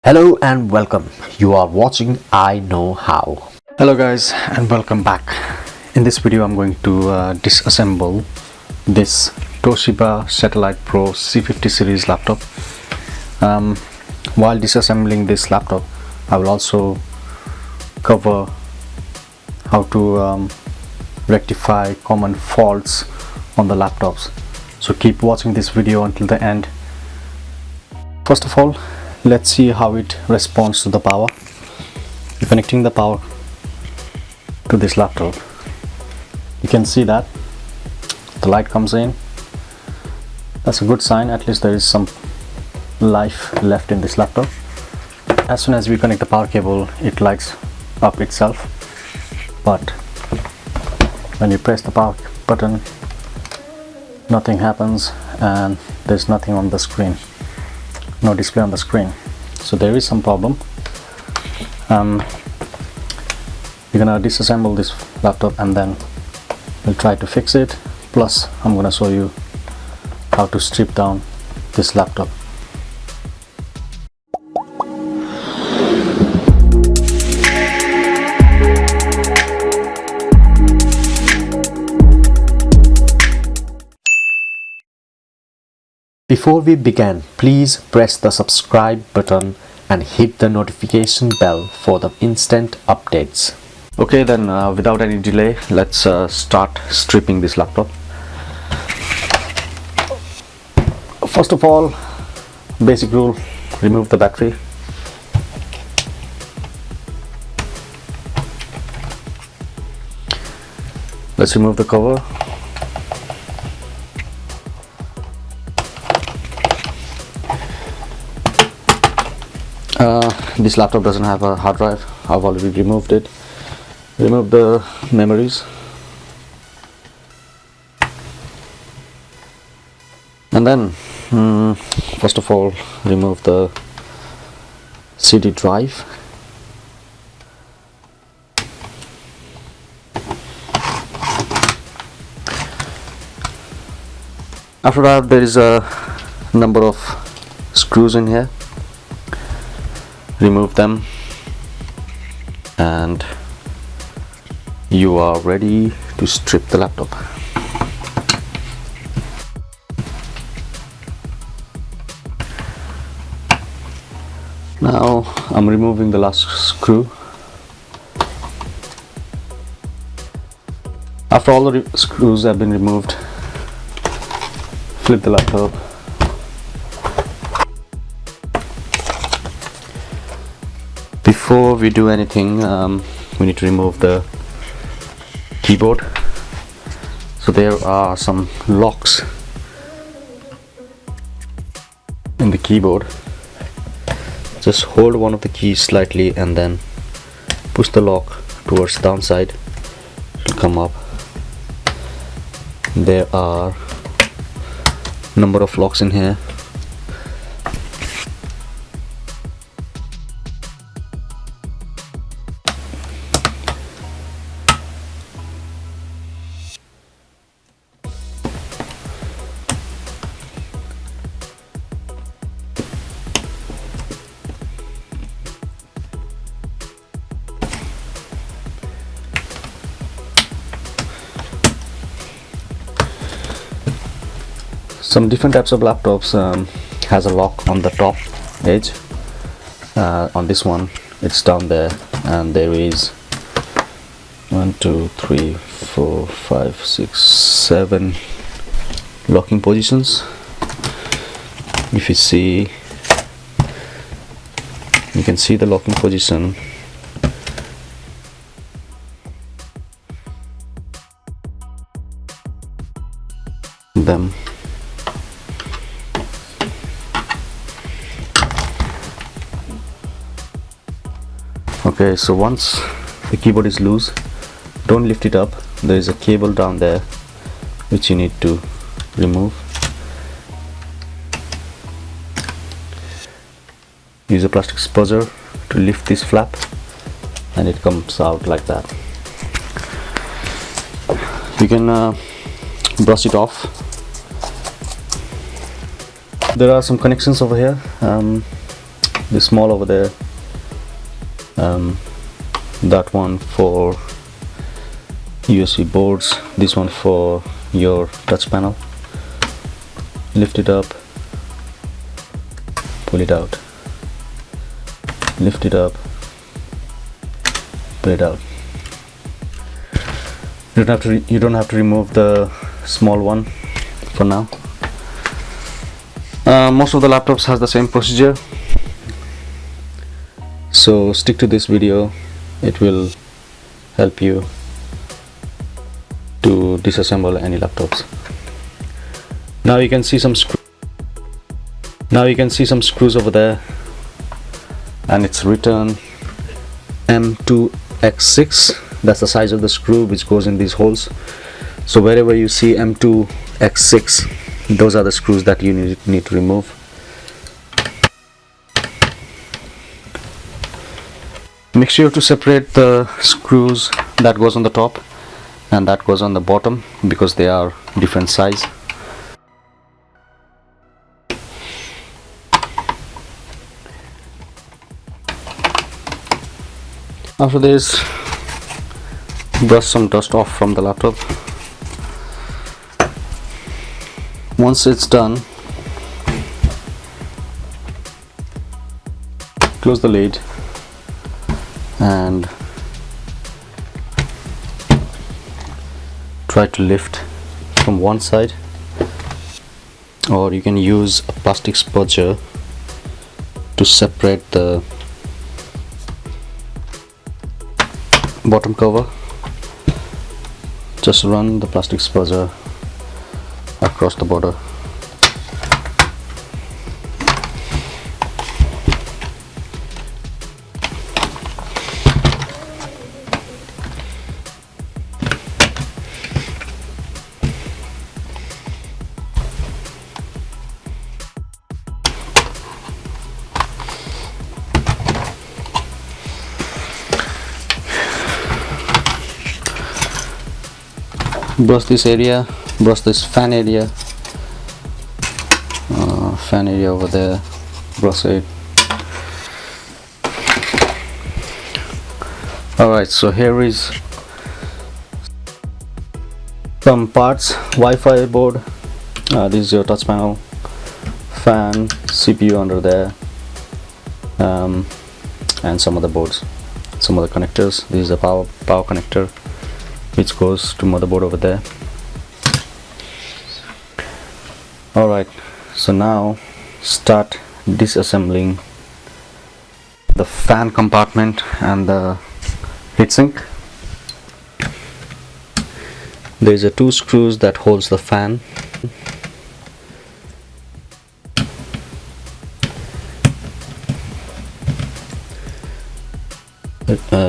Hello and welcome. You are watching I Know How. Hello guys and welcome back. In this video I'm going to disassemble this Toshiba Satellite Pro C50 series laptop. While disassembling this laptop I will also cover how to rectify common faults on the laptops. So keep watching this video until the end. First of all, let's see how it responds to the power. Connecting the power to this laptop, you can see that the light comes in. That's a good sign, at least there is some life left in this laptop. As soon as we connect the power cable, it lights up itself, but when you press the power button, nothing happens and there's nothing on the screen, no display on the screen. So there is some problem. We're gonna disassemble this laptop and then we'll try to fix it. Plus I'm gonna show you how to strip down this laptop. Before we begin, please press the subscribe button and hit the notification bell for the instant updates. Okay, then without any delay, let's start stripping this laptop. First of all, basic rule, remove the battery. Let's remove the cover. This laptop doesn't have a hard drive. I've already removed it. Remove the memories. And then, first of all, remove the CD drive. After that, there is a number of screws in here. Remove them and you are ready to strip the laptop. Now I'm removing the last screw. After all the screws have been removed, flip the laptop. Before we do anything, we need to remove the keyboard. So there are some locks in the keyboard. Just hold one of the keys slightly and then push the lock towards the downside. It will come up. There are number of locks in here. Some different types of laptops has a lock on the top edge. On this one it's down there, and there is 1 2 3 4 5 6 7 locking positions. If you see, you can see the locking position. Them. Okay, so once the keyboard is loose, don't lift it up. There is a cable down there which you need to remove. Use a plastic spuzzer to lift this flap and it comes out like that. You can brush it off. There are some connections over here. the small over there, that one for USB boards, this one for your touch panel. Lift it up, pull it out, lift it up, pull it out. You don't have to remove the small one for now. Most of the laptops has the same procedure, so stick to this video. It will help you to disassemble any laptops. Now you can see some screws over there, and it's written M2X6. That's the size of the screw which goes in these holes. So wherever you see M2X6, those are the screws that you need to remove. Make sure to separate the screws that goes on the top and that goes on the bottom, because they are different size. After this, brush some dust off from the laptop. Once it's done, close the lid and try to lift from one side, or you can use a plastic spudger to separate the bottom cover. Just run the plastic spudger across the border. Brush this area, brush this fan area over there, brush it. Alright, so here is some parts. Wi-Fi board, this is your touch panel, fan, CPU under there, and some other boards, some other connectors. This is a power connector which goes to motherboard over there. Alright, so now start disassembling the fan compartment and the heatsink. There's a 2 screws that holds the fan.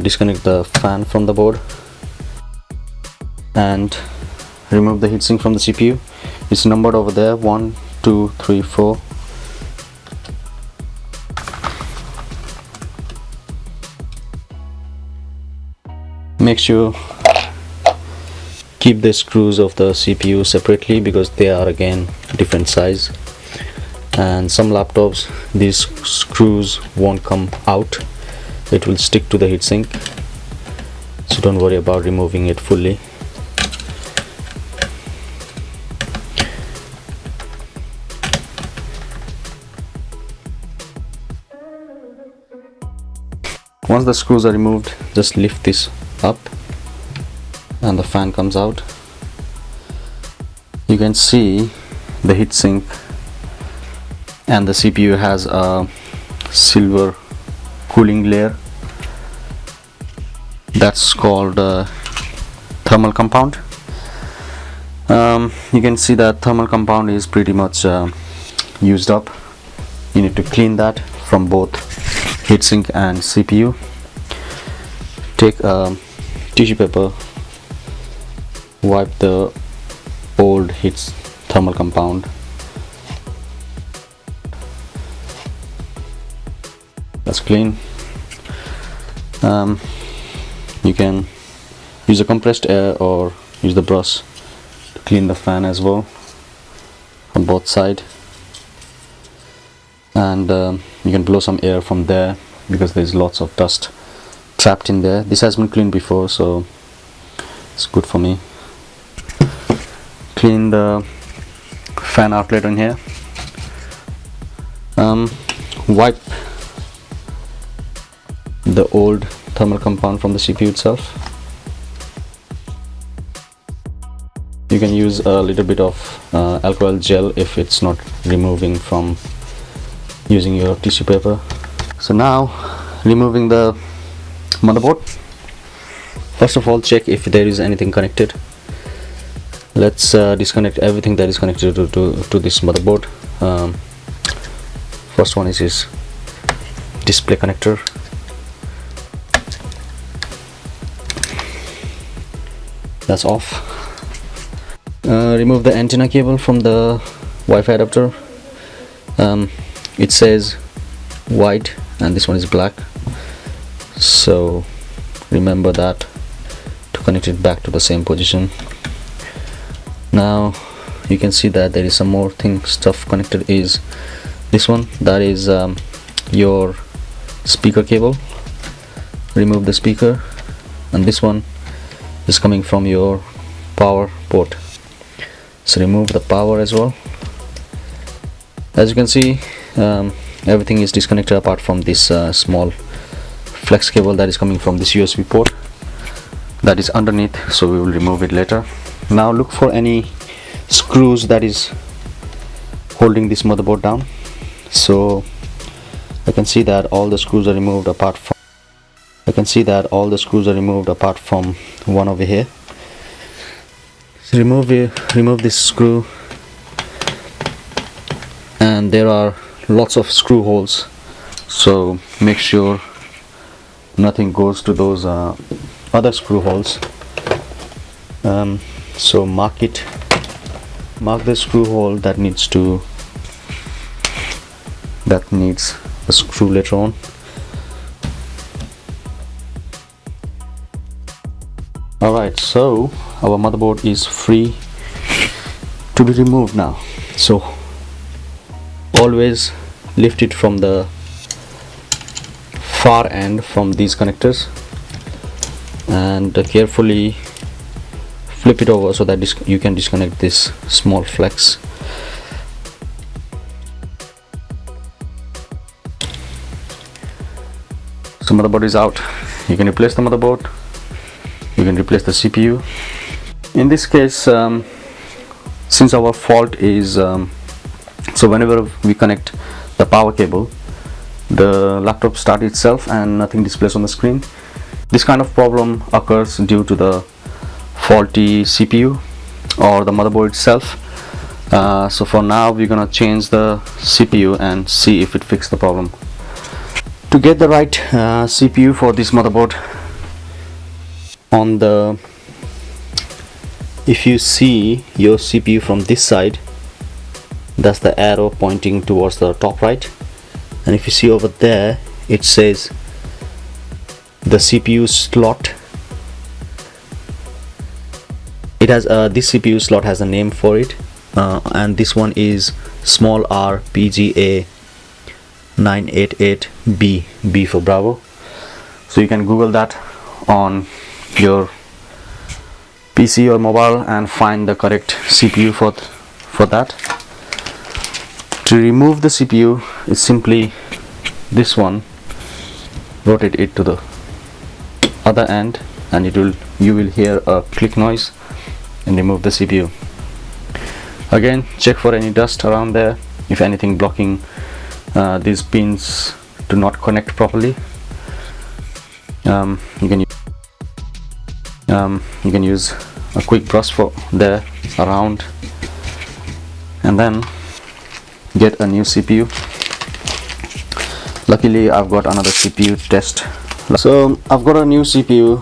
Disconnect the fan from the board and remove the heatsink from the CPU. It's numbered over there, 1, 2, 3, 4. Make sure keep the screws of the CPU separately, because they are again different size, and some laptops these screws won't come out, it will stick to the heatsink, so don't worry about removing it fully. Once the screws are removed, just lift this up and the fan comes out. You can see the heatsink and the CPU has a silver cooling layer. That's called thermal compound. You can see that thermal compound is pretty much used up. You need to clean that from both heatsink and CPU. Take a tissue paper, wipe the old thermal compound. That's clean. You can use a compressed air or use the brush to clean the fan as well on both sides. and you can blow some air from there because there's lots of dust trapped in there. This has been cleaned before, so it's good for me. Clean the fan outlet in here. Wipe the old thermal compound from the CPU itself. You can use a little bit of alcohol gel if it's not removing from using your tissue paper. So now, removing the motherboard. First of all, check if there is anything connected. Let's disconnect everything that is connected to this motherboard. First one is his display connector. That's off. Remove the antenna cable from the Wi-Fi adapter. It says white and this one is black, so remember that to connect it back to the same position. Now you can see that there is some more stuff connected. Is this one, that is your speaker cable. Remove the speaker, and this one is coming from your power port, so remove the power as well. As you can see, everything is disconnected apart from this small flex cable that is coming from this USB port that is underneath, so we will remove it later. Now look for any screws that is holding this motherboard down. So I can see that all the screws are removed apart from one over here. So remove this screw, and there are lots of screw holes, so make sure nothing goes to those other screw holes. So mark the screw hole that needs a screw later on. Alright, so our motherboard is free to be removed now. So always lift it from the far end from these connectors and carefully flip it over so that you can disconnect this small flex. So motherboard is out. You can replace the motherboard, you can replace the CPU. In this case, since our fault is so whenever we connect the power cable, the laptop starts itself and nothing displays on the screen. This kind of problem occurs due to the faulty CPU or the motherboard itself. So for now we're gonna change the CPU and see if it fixes the problem. To get the right CPU for this motherboard, if you see your CPU from this side, that's the arrow pointing towards the top right, and if you see over there it says the CPU slot. It has this CPU slot has a name for it, and this one is small r PGA 988B, B for Bravo. So you can Google that on your PC or mobile and find the correct CPU for that. To remove the CPU is simply this one, rotate it to the other end, and you will hear a click noise, and remove the CPU. Again, check for any dust around there, if anything blocking these pins do not connect properly. You can use a quick brush for there around, and then get a new CPU. Luckily I've got another CPU to test. So I've got a new CPU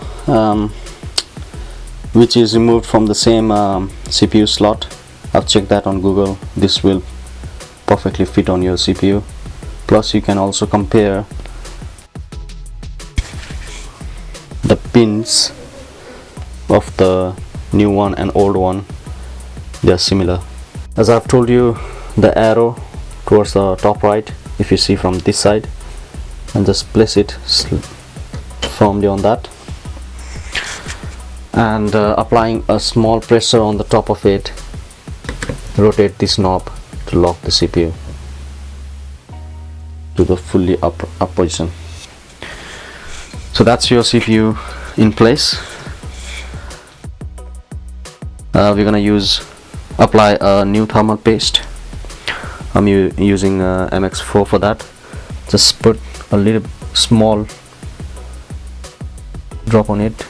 which is removed from the same CPU slot. I've checked that on Google. This will perfectly fit on your CPU. Plus you can also compare the pins of the new one and old one. They are similar. As I've told you, the arrow towards the top right if you see from this side, and just place it firmly on that, and applying a small pressure on the top of it, rotate this knob to lock the CPU to the fully up position. So that's your CPU in place. We're gonna apply a new thermal paste. I'm using MX4 for that. Just put a little small drop on it,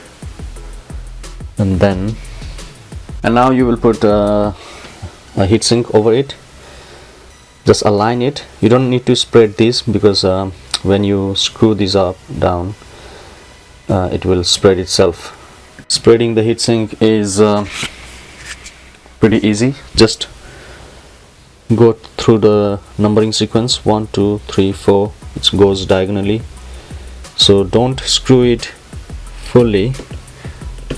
and now you will put a heatsink over it. Just align it. You don't need to spread this, because when you screw these up down, it will spread itself. Spreading the heatsink is pretty easy. Just go through the numbering sequence 1 2 3 4. It goes diagonally, so don't screw it fully,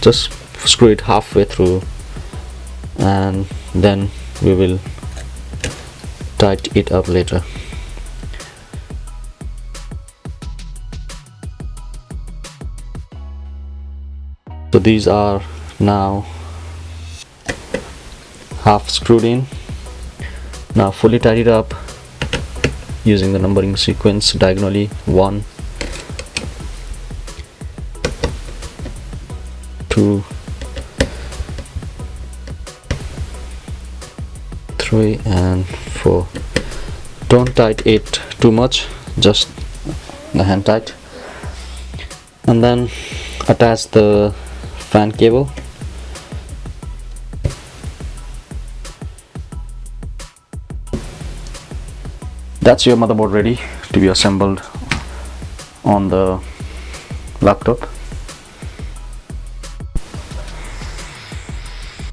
just screw it halfway through, and then we will tighten it up later. So these are now half screwed in. Now fully tighten it up using the numbering sequence diagonally 1 2 3 and 4. Don't tighten it too much, just the hand tight, and then attach the fan cable. That's your motherboard ready to be assembled on the laptop.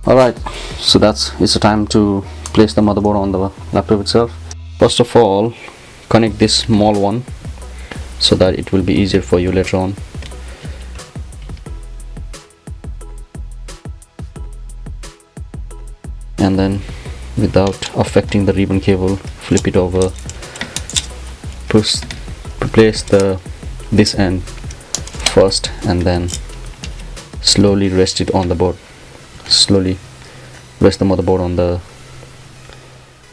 Alright, so it's the time to place the motherboard on the laptop itself. First of all, connect this small one so that it will be easier for you later on. And then, without affecting the ribbon cable, flip it over, place this end first, and then slowly rest it on the board. Slowly rest the motherboard on the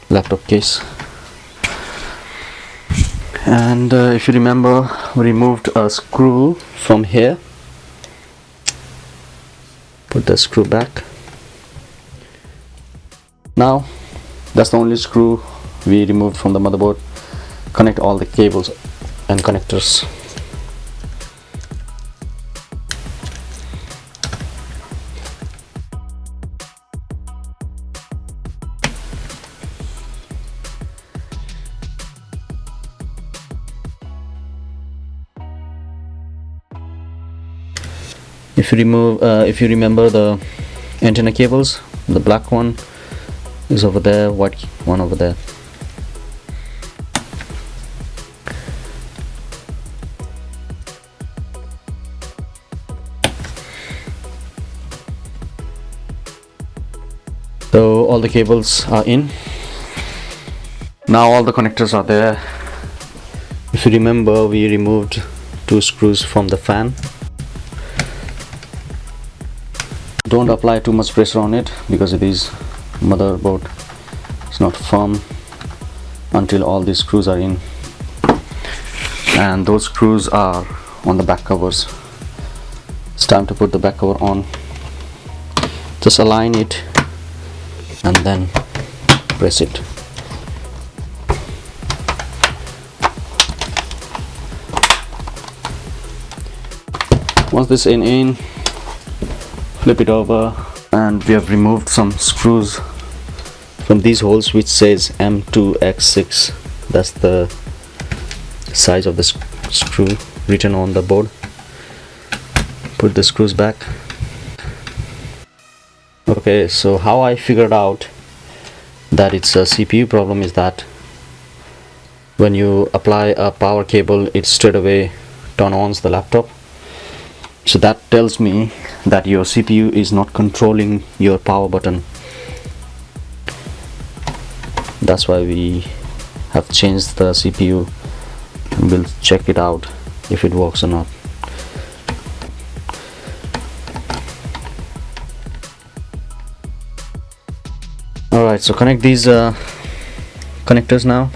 laptop case. And if you remember, we removed a screw from here. Put the screw back. Now that's the only screw we removed from the motherboard. Connect all the cables and connectors. If you remember the antenna cables, the black one is over there, white one over there. So all the cables are in. Now all the connectors are there. If you remember, we removed 2 screws from the fan. Don't apply too much pressure on it, because this motherboard is not firm until all these screws are in, and those screws are on the back covers. It's time to put the back cover on. Just align it and then press it. Once this is in, flip it over, and we have removed some screws from these holes which says M2X6. That's the size of the screw written on the board. Put the screws back. Okay, so how I figured out that it's a CPU problem is that when you apply a power cable, it straight away turns on the laptop. So that tells me that your CPU is not controlling your power button. That's why we have changed the CPU, and we'll check it out if it works or not. Alright, so connect these connectors now.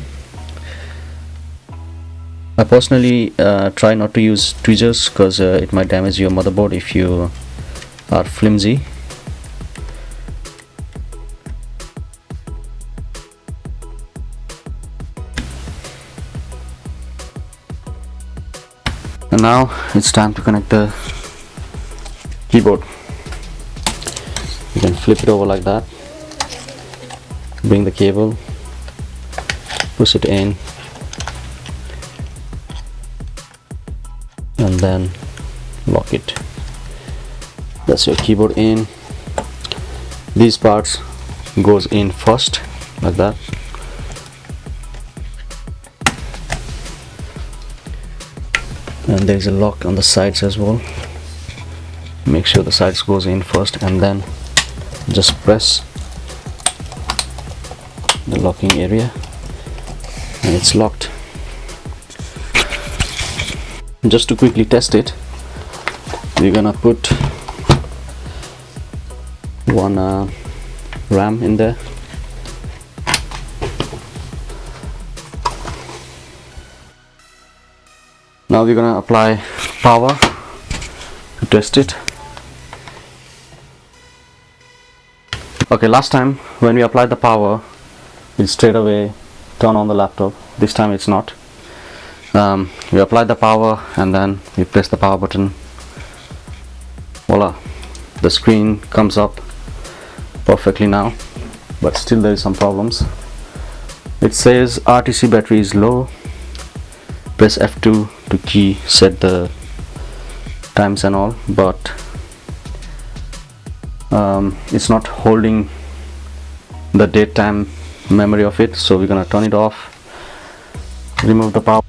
I personally try not to use tweezers because it might damage your motherboard if you are flimsy. And now it's time to connect the keyboard. You can flip it over like that, bring the cable, push it in, and then lock it. That's your keyboard in. These parts goes in first like that. And there is a lock on the sides as well. Make sure the sides goes in first, and then just press the locking area and it's locked. Just to quickly test it, we're gonna put one RAM in there. Now we're gonna apply power to test it. Okay, last time when we applied the power, it straight away turn on the laptop. This time it's not. We applied the power and then we press the power button. Voila, the screen comes up perfectly now, but still there is some problems. It says RTC battery is low. Press F2 to key set the times and all, but it's not holding the date time memory of it, so we're gonna turn it off, remove the power.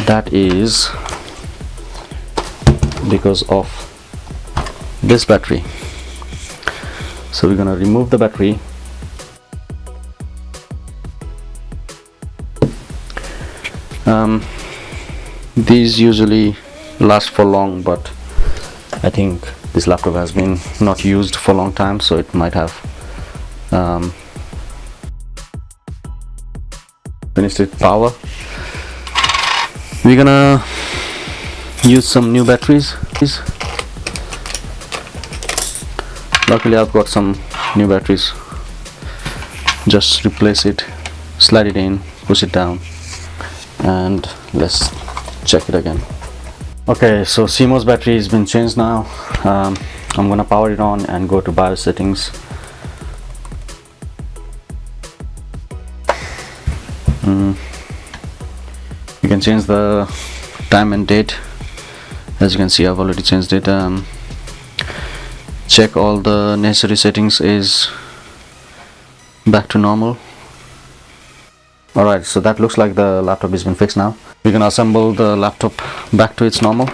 That is because of this battery, so we're gonna remove the battery. These usually last for long, but I think this laptop has been not used for a long time, so it might have finished its power. We're gonna use some new batteries. Luckily I've got some new batteries. Just replace it, slide it in, push it down, and let's check it again. Okay, so CMOS battery has been changed now. I'm gonna power it on and go to BIOS settings. You can change the time and date. As you can see, I've already changed it. Check all the necessary settings is back to normal. Alright, so that looks like the laptop has been fixed now. We're gonna assemble the laptop back to its normal.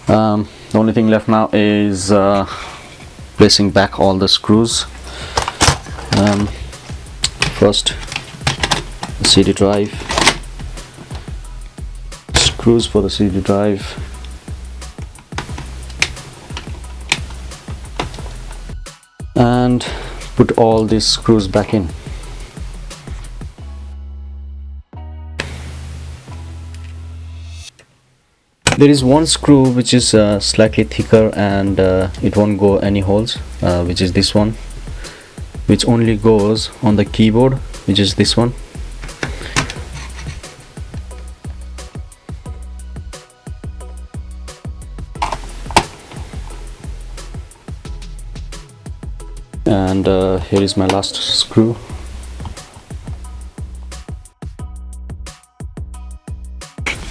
The only thing left now is placing back all the screws. First, the CD drive, screws for the CD drive, and put all these screws back in. There is one screw which is slightly thicker and it won't go any holes, which is this one, which only goes on the keyboard, which is this one. And here is my last screw.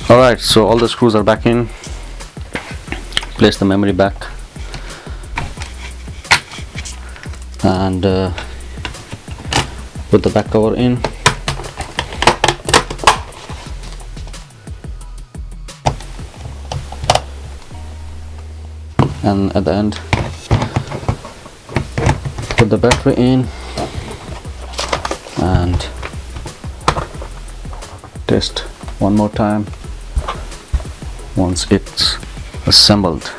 Alright, so all the screws are back in. Place the memory back and put the back cover in. and at the end put the battery in and test one more time once it's assembled.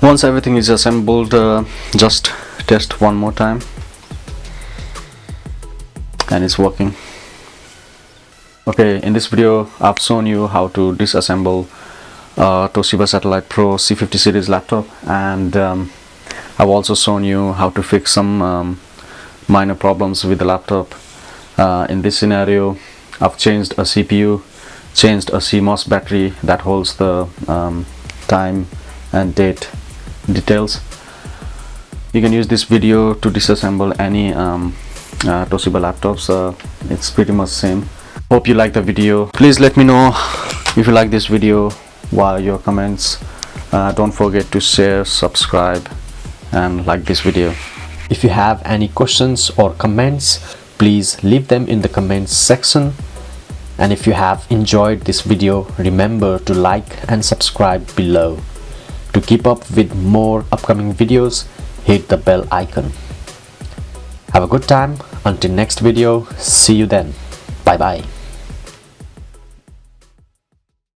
Once everything is assembled, just test one more time, and it's working. Okay, in this video I've shown you how to disassemble Toshiba Satellite Pro C50 series laptop, and I've also shown you how to fix some minor problems with the laptop. In this scenario, I've changed a CPU, changed a CMOS battery that holds the time and date details. You can use this video to disassemble any Toshiba laptops. It's pretty much same. Hope you like the video. Please let me know if you like this video via your comments. Don't forget to share, subscribe and like this video. If you have any questions or comments, please leave them in the comments section. And if you have enjoyed this video, remember to like and subscribe below. To keep up with more upcoming videos, hit the bell icon. Have a good time. Until next video, see you then. Bye bye.